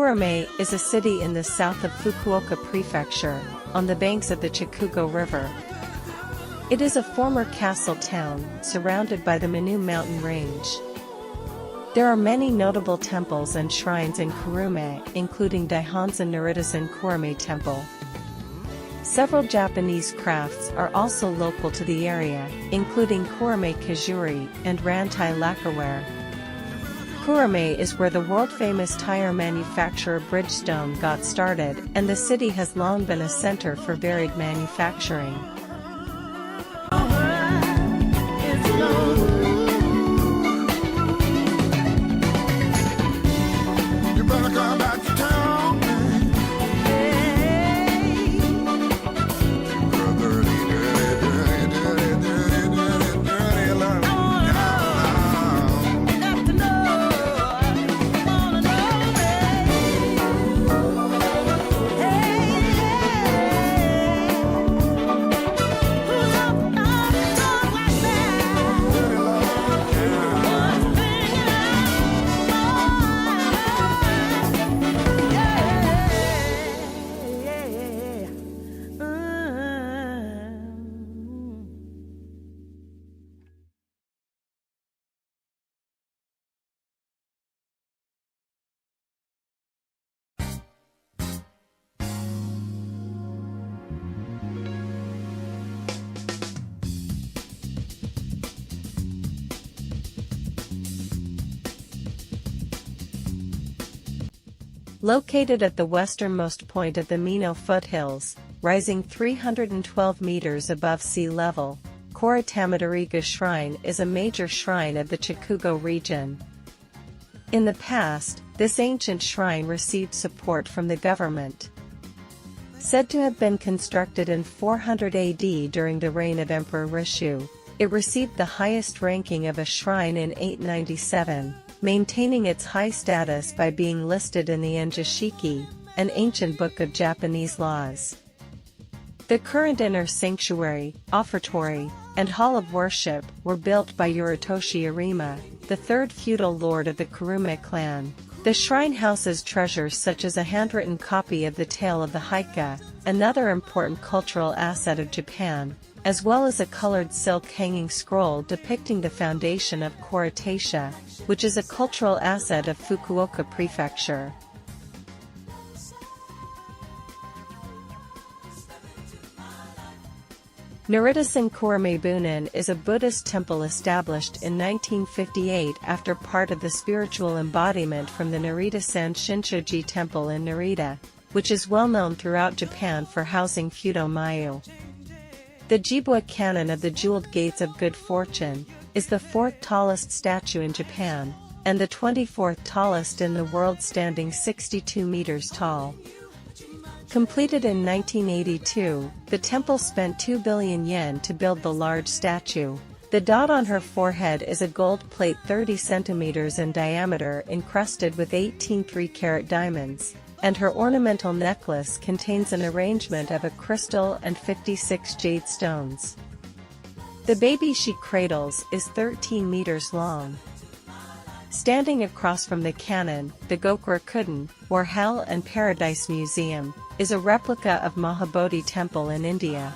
Kurume is a city in the south of Fukuoka Prefecture, on the banks of the Chikugo River. It is a former castle town, surrounded by the Minou Mountain Range. There are many notable temples and shrines in Kurume, including Daihonzan Naritasan Kurume Temple. Several Japanese crafts are also local to the area, including Kurume Kasuri and Rantai lacquerware. Kurume is where the world-famous tire manufacturer Bridgestone got started, and the city has long been a center for varied manufacturing. Located at the westernmost point of the Minou foothills, rising 312 meters above sea level, Koritamidariga Shrine is a major shrine of the Chikugo region. In the past, this ancient shrine received support from the government. Said to have been constructed in 400 AD during the reign of Emperor Rishu, it received the highest ranking of a shrine in 897. Maintaining its high status by being listed in the Enjishiki, an ancient book of Japanese laws. The current inner sanctuary, offertory, and hall of worship were built by Yoritoshi Arima, the third feudal lord of the Kurume clan. The shrine houses treasures such as a handwritten copy of the Tale of the Haika, another important cultural asset of Japan, as well as a colored silk hanging scroll depicting the foundation of Koritatia, which is a cultural asset of Fukuoka Prefecture. Naritasan Kurume Bunin is a Buddhist temple established in 1958 after part of the spiritual embodiment from the Naritasan Shinshoji Temple in Narita, which is well known throughout Japan for housing Fudo Mayu. The Jibwa Cannon of the Jeweled Gates of Good Fortune is the fourth tallest statue in Japan, and the 24th tallest in the world, standing 62 meters tall. Completed in 1982, the temple spent 2 billion yen to build the large statue. The dot on her forehead is a gold plate 30 centimeters in diameter encrusted with 18 3-carat diamonds, and her ornamental necklace contains an arrangement of a crystal and 56 jade stones. The baby she cradles is 13 meters long. Standing across from the cannon, the Gokurakudan, or Hell and Paradise Museum, is a replica of Mahabodhi Temple in India.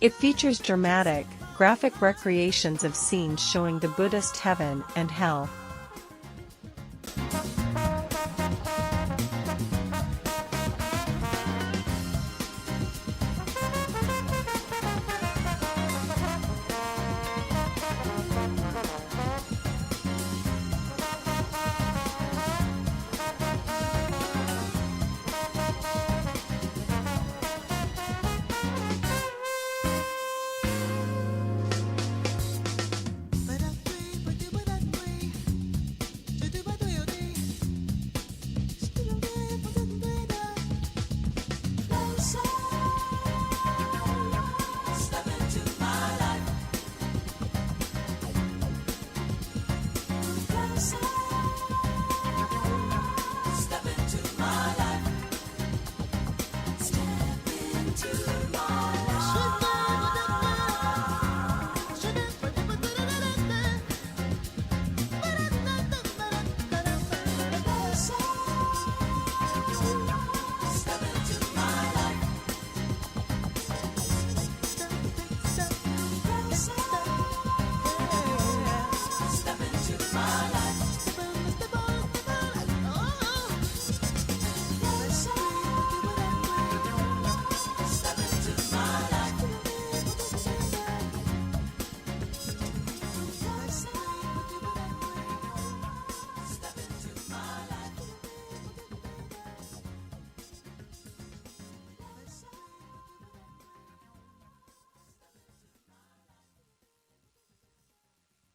It features dramatic, graphic recreations of scenes showing the Buddhist heaven and hell.